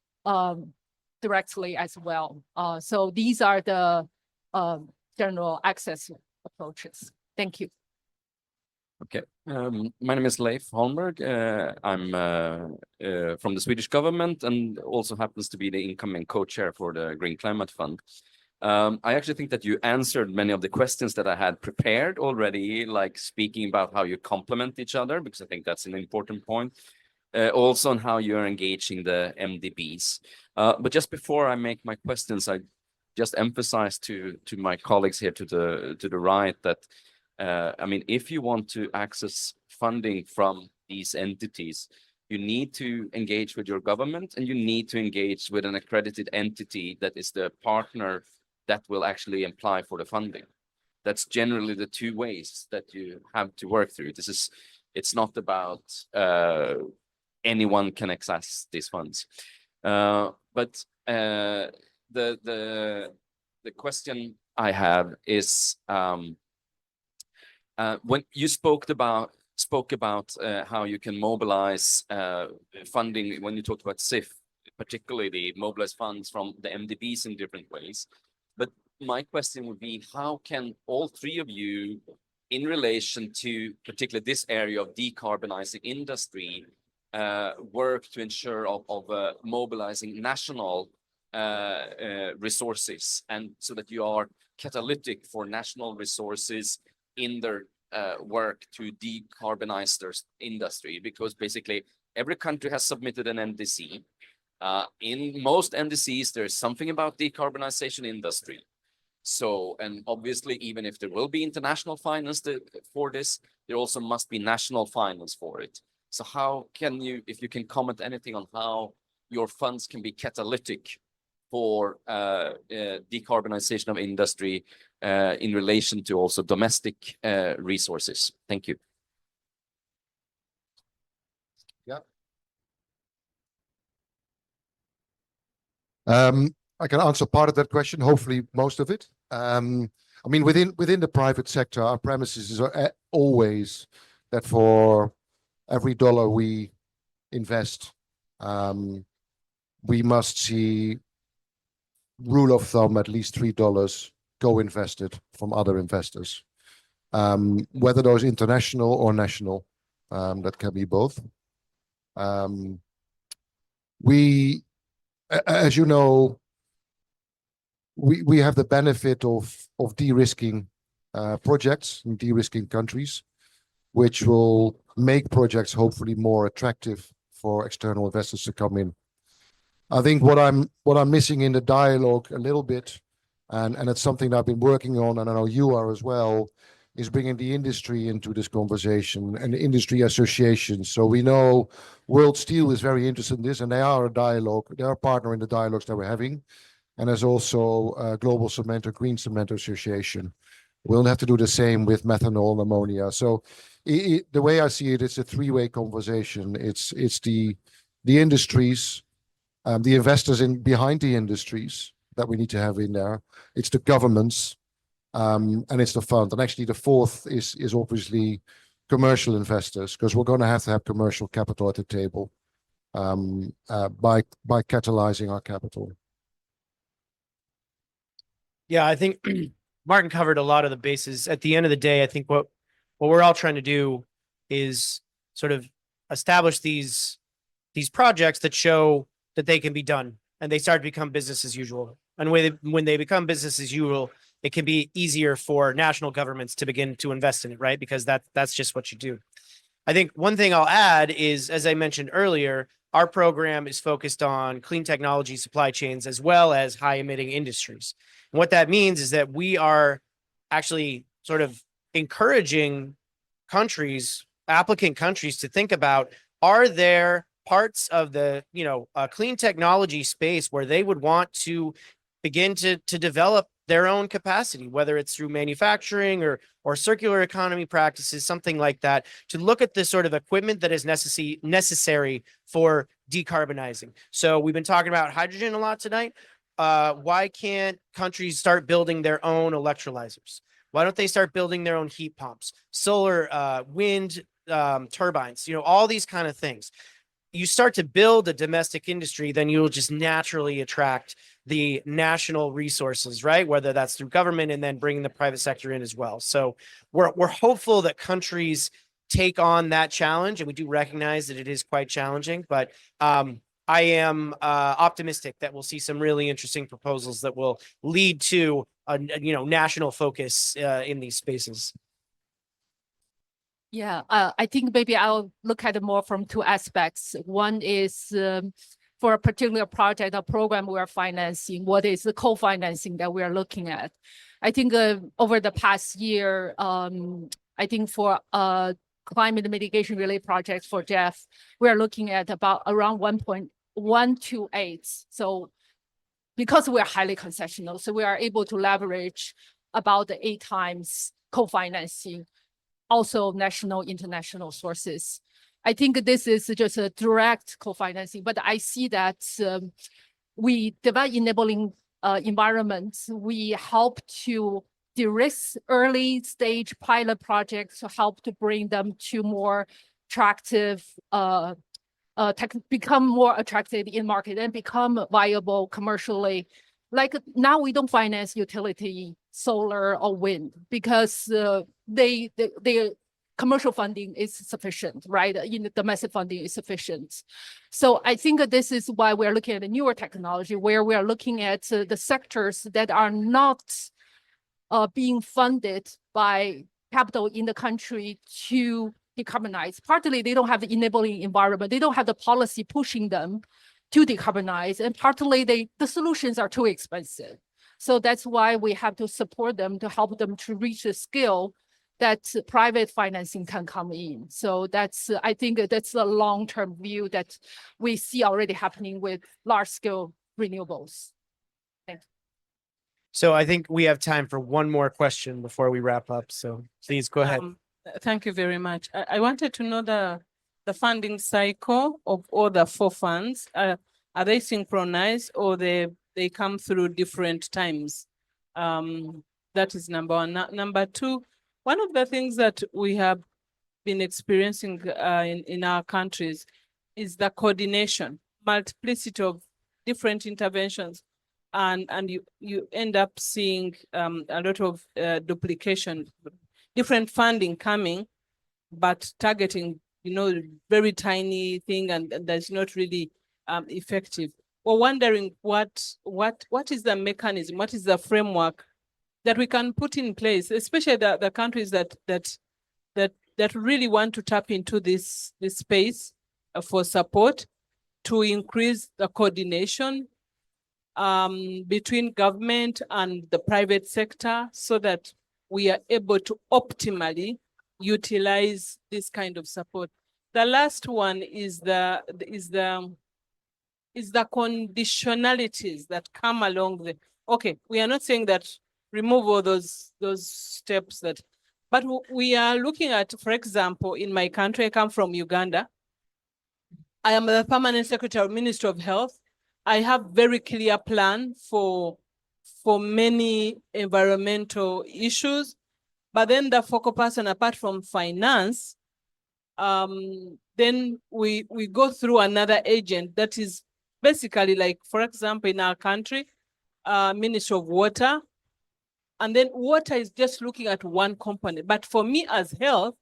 directly as well. So these are the general access approaches. Thank you. Okay, my name is Leif Holmberg. I'm from the Swedish government and also happens to be the incoming co-chair for the Green Climate Fund. I actually think that you answered many of the questions that I had prepared already, like speaking about how you complement each other, because I think that's an important point. Also on how you're engaging the MDBs. But just before I make my questions, I just emphasize to my colleagues here to the right that I mean, if you want to access funding from these entities, you need to engage with your government and you need to engage with an accredited entity that is the partner that will actually apply for the funding. That's generally the two ways that you have to work through. It's not about anyone can access these funds. But the question I have is, when you spoke about how you can mobilize funding, when you talked about CIF, particularly the mobilized funds from the MDBs in different ways. But my question would be, how can all three of you, in relation to particularly this area of decarbonizing industry, work to ensure of mobilizing national resources, and so that you are catalytic for national resources in their work to decarbonize their industry, because basically every country has submitted an NDC. In most NDCs, there's something about decarbonization industry. So, and obviously, even if there will be international finance for this, there also must be national finance for it. So how can you, if you can comment anything on how your funds can be catalytic for decarbonization of industry in relation to also domestic resources? Thank you. I can answer part of that question, hopefully most of it. I mean, within the private sector, our premises is always that for every dollar we invest, we must see, rule of thumb, at least $3 co-invested from other investors, whether those international or national, that can be both. We, as you know, we have the benefit of de-risking projects and de-risking countries, which will make projects hopefully more attractive for external investors to come in. I think what I'm missing in the dialogue a little bit, and it's something that I've been working on, and I know you are as well, is bringing the industry into this conversation and the industry associations. So we know World Steel is very interested in this, and they are a dialogue. They are a partner in the dialogues that we're having. And there's also Global Cement or Green Cement Association. We'll have to do the same with methanol and ammonia. So the way I see it, it's a three-way conversation. It's the industries, the investors behind the industries that we need to have in there. It's the governments, and it's the fund. And actually the fourth is obviously commercial investors, because we're going to have commercial capital at the table by catalyzing our capital. Yeah, I think Martin covered a lot of the bases. At the end of the day, I think what we're all trying to do is sort of establish these projects that show that they can be done, and they start to become business as usual. And when they become business as usual, it can be easier for national governments to begin to invest in it, right? Because that's just what you do. I think one thing I'll add is, as I mentioned earlier, our program is focused on clean technology supply chains as well as high emitting industries. And what that means is that we are actually sort of encouraging countries, applicant countries, to think about, are there parts of the clean technology space where they would want to begin to develop their own capacity, whether it's through manufacturing or circular economy practices, something like that, to look at the sort of equipment that is necessary for decarbonizing. So we've been talking about hydrogen a lot tonight. Why can't countries start building their own electrolyzers? Why don't they start building their own heat pumps, solar, wind turbines, all these kind of things? You start to build a domestic industry, then you'll just naturally attract the national resources, right? Whether that's through government and then bringing the private sector in as well. So we're hopeful that countries take on that challenge, and we do recognize that it is quite challenging, but I am optimistic that we'll see some really interesting proposals that will lead to a national focus in these spaces. Yeah, I think maybe I'll look at it more from two aspects. One is for a particular project or program we are financing, what is the co-financing that we are looking at? I think over the past year, I think for climate mitigation related projects for Jeff, we are looking at about around 1.128. So because we are highly concessional, so we are able to leverage about 8 times co-financing, also national, international sources. I think this is just a direct co-financing, but I see that we develop enabling environments. We help to de-risk early stage pilot projects to help to bring them to more attractive, become more attractive in market and become viable commercially. Like now we don't finance utility, solar or wind, because they commercial funding is sufficient, right? Domestic funding is sufficient. So I think that this is why we're looking at the newer technology, where we are looking at the sectors that are not being funded by capital in the country to decarbonize. Partly, they don't have the enabling environment. They don't have the policy pushing them to decarbonize. And partly, the solutions are too expensive. So that's why we have to support them to help them to reach a scale that private financing can come in. So that's, I think that's a long-term view that we see already happening with large-scale renewables. Thank you. So I think we have time for one more question before we wrap up. So please go ahead. Thank you very much. I wanted to know the funding cycle of all the 4 funds. Are they synchronized or they come through different times? That is number one. Number two, one of the things that we have been experiencing in our countries is the coordination, multiplicity of different interventions. And you end up seeing a lot of duplication, different funding coming, but targeting, very tiny thing, and that's not really effective. We're wondering what is the mechanism, what is the framework that we can put in place, especially the countries that really want to tap into this space for support, to increase the coordination between government and the private sector, so that we are able to optimally utilize this kind of support. The last one is the conditionalities that come along the. Okay, we are not saying that remove all those steps but we are looking at, for example, in my country, I come from Uganda. I am the permanent secretary of Ministry of Health. I have very clear plan for many environmental issues, but then the focal person, apart from finance, then we go through another agent that is basically, like, for example, in our country, Ministry of Water, and then water is just looking at one component. But for me as health,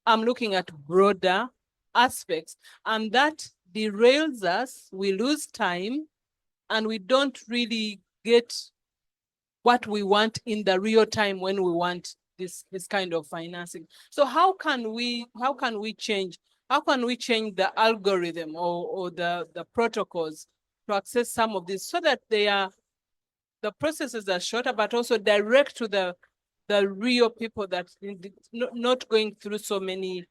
I'm looking at broader aspects, and that derails us. We lose time, and we don't really get what we want in the real time when we want this kind of financing. So how can we change the algorithm or the protocols to access some of this, so that the processes are shorter, but also direct to the real people, that not going through so many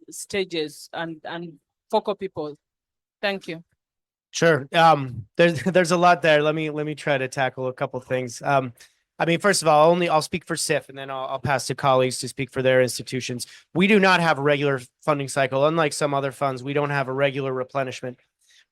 stages and focal people. Thank you. Sure. There's a lot there. Let me try to tackle a couple things. I mean, first of all, I'll speak for CIF, and then I'll pass to colleagues to speak for their institutions. We do not have a regular funding cycle. Unlike some other funds, we don't have a regular replenishment,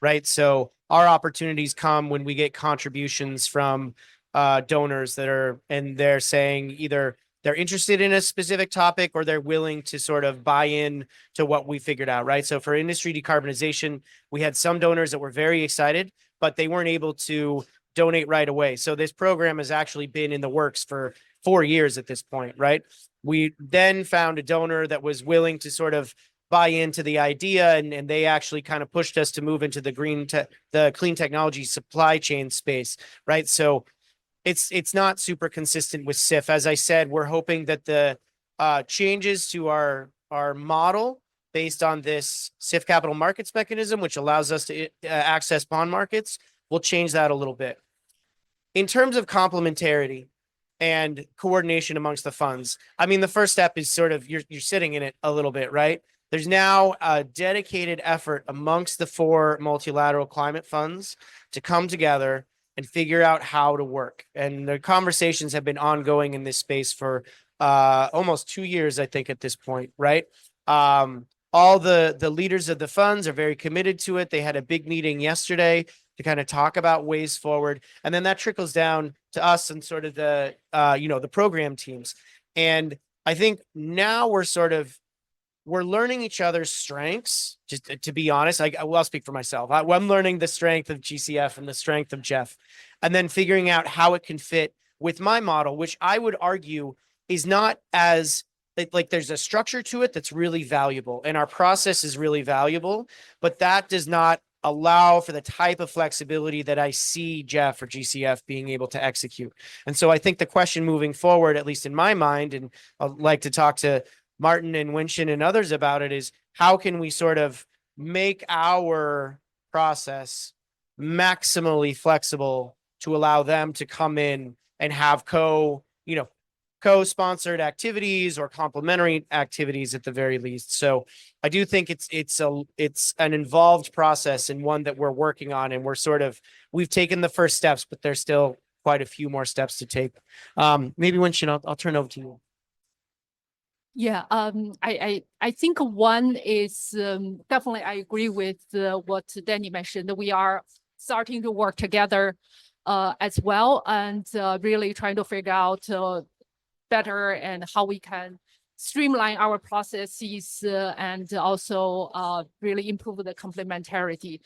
right? So our opportunities come when we get contributions from donors they're saying either they're interested in a specific topic or they're willing to sort of buy in to what we figured out, right? So for industry decarbonization, we had some donors that were very excited, but they weren't able to donate right away. So this program has actually been in the works for 4 years at this point, right? We then found a donor that was willing to sort of buy into the idea, and they actually kind of pushed us to move into the clean technology supply chain space, right? So it's not super consistent with CIF. As I said, we're hoping that the changes to our model based on this CIF capital markets mechanism, which allows us to access bond markets, will change that a little bit. In terms of complementarity and coordination amongst the funds, I mean, the first step is sort of you're sitting in it a little bit, right? There's now a dedicated effort amongst the 4 multilateral climate funds to come together and figure out how to work. And the conversations have been ongoing in this space for almost 2 years, I think, at this point, right? All the leaders of the funds are very committed to it. They had a big meeting yesterday to kind of talk about ways forward. And then that trickles down to us and sort of the program teams. And I think now we're learning each other's strengths. Just to be honest, I'll speak for myself. I'm learning the strength of GCF and the strength of Jeff, and then figuring out how it can fit with my model, which I would argue is not as like there's a structure to it that's really valuable, and our process is really valuable, but that does not allow for the type of flexibility that I see Jeff or GCF being able to execute. And so I think the question moving forward, at least in my mind, and I'd like to talk to Martin and Winston and others about it, is how can we sort of make our process maximally flexible to allow them to come in and have co-sponsored activities or complementary activities at the very least. So I do think it's an involved process and one that we're working on, and we've taken the first steps, but there's still quite a few more steps to take. Maybe Winston, I'll turn it over to you. Yeah, I think one is definitely I agree with what Danny mentioned. We are starting to work together as well, and really trying to figure out better and how we can streamline our processes and also really improve the complementarity.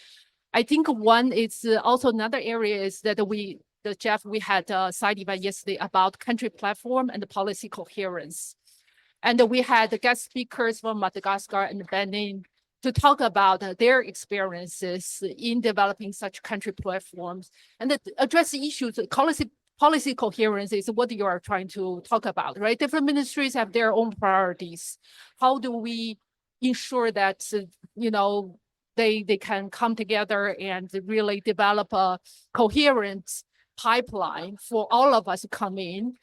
I think one is also another area is that Jeff, we had a side event yesterday about country platform and the policy coherence. And we had the guest speakers from Madagascar and Benin to talk about their experiences in developing such country platforms and address the issues. Policy coherence is what you are trying to talk about, right? Different ministries have their own priorities. How do we ensure that, they can come together and really develop a coherent pipeline for all of us to come in?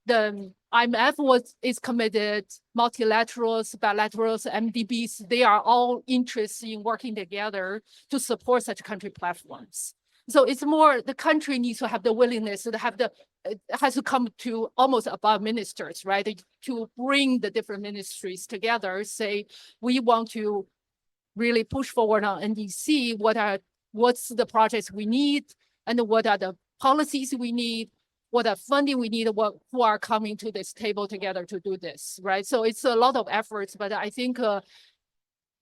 The IMF is committed, multilaterals, bilaterals, MDBs, they are all interested in working together to support such country platforms. So it's more, the country needs to have the willingness to it has to come to almost above ministers, right? To bring the different ministries together, say, we want to really push forward on NDC, what's the projects we need, and what are the policies we need, what are funding we need, who are coming to this table together to do this, right? So it's a lot of efforts, but I think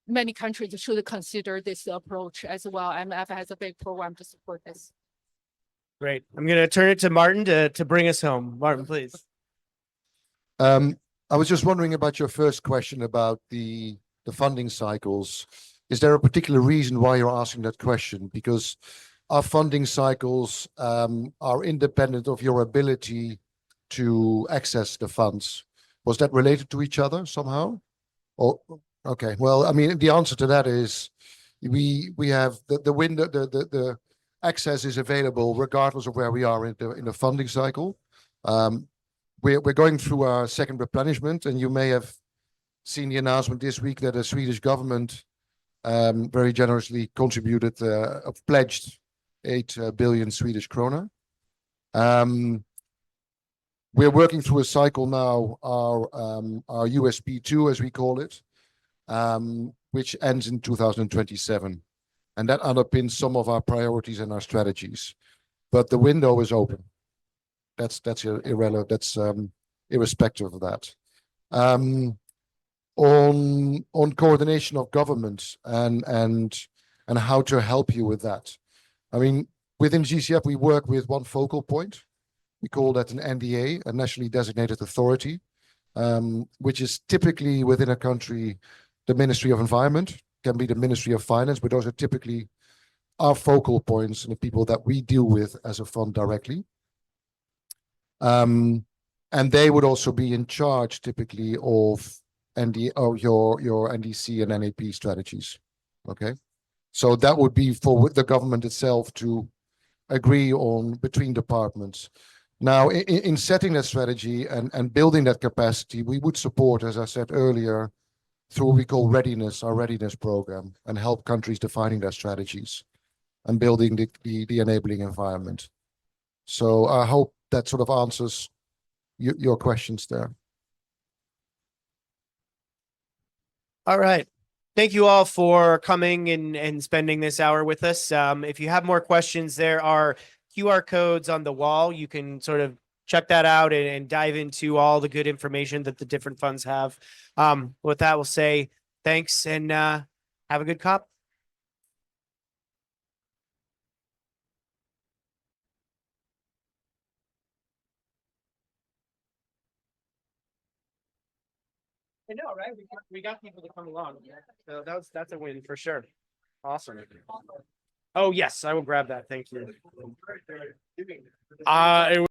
many countries should consider this approach as well. MF has a big program to support this. Great. I'm going to turn it to Martin to bring us home. Martin, please. I was just wondering about your first question about the funding cycles. Is there a particular reason why you're asking that question? Because our funding cycles are independent of your ability to access the funds. Was that related to each other somehow? Oh, okay. Well, I mean, the answer to that is we have the window, the access is available regardless of where we are in the funding cycle. We're going through our second replenishment, and you may have seen the announcement this week that the Swedish government very generously contributed, pledged 8 billion Swedish krona. We're working through a cycle now, our USP2, as we call it, which ends in 2027. And that underpins some of our priorities and our strategies. But the window is open. That's irrelevant. That's irrespective of that. On coordination of governments and how to help you with that. I mean, within GCF, we work with one focal point. We call that an NDA, a nationally designated authority, which is typically within a country, the Ministry of Environment, can be the Ministry of Finance, but those are typically our focal points and the people that we deal with as a fund directly. And they would also be in charge typically of your NDC and NAP strategies. Okay. So that would be for the government itself to agree on between departments. Now, in setting that strategy and building that capacity, we would support, as I said earlier, through what we call readiness, our readiness program, and help countries defining their strategies and building the enabling environment. So I hope that sort of answers your questions there. All right. Thank you all for coming and spending this hour with us. If you have more questions, there are QR codes on the wall. You can sort of check that out and dive into all the good information that the different funds have. With that, we'll say thanks and have a good COP. I know, right? We got people to come along. So that's a win for sure. Awesome. Oh, yes, I will grab that. Thank you.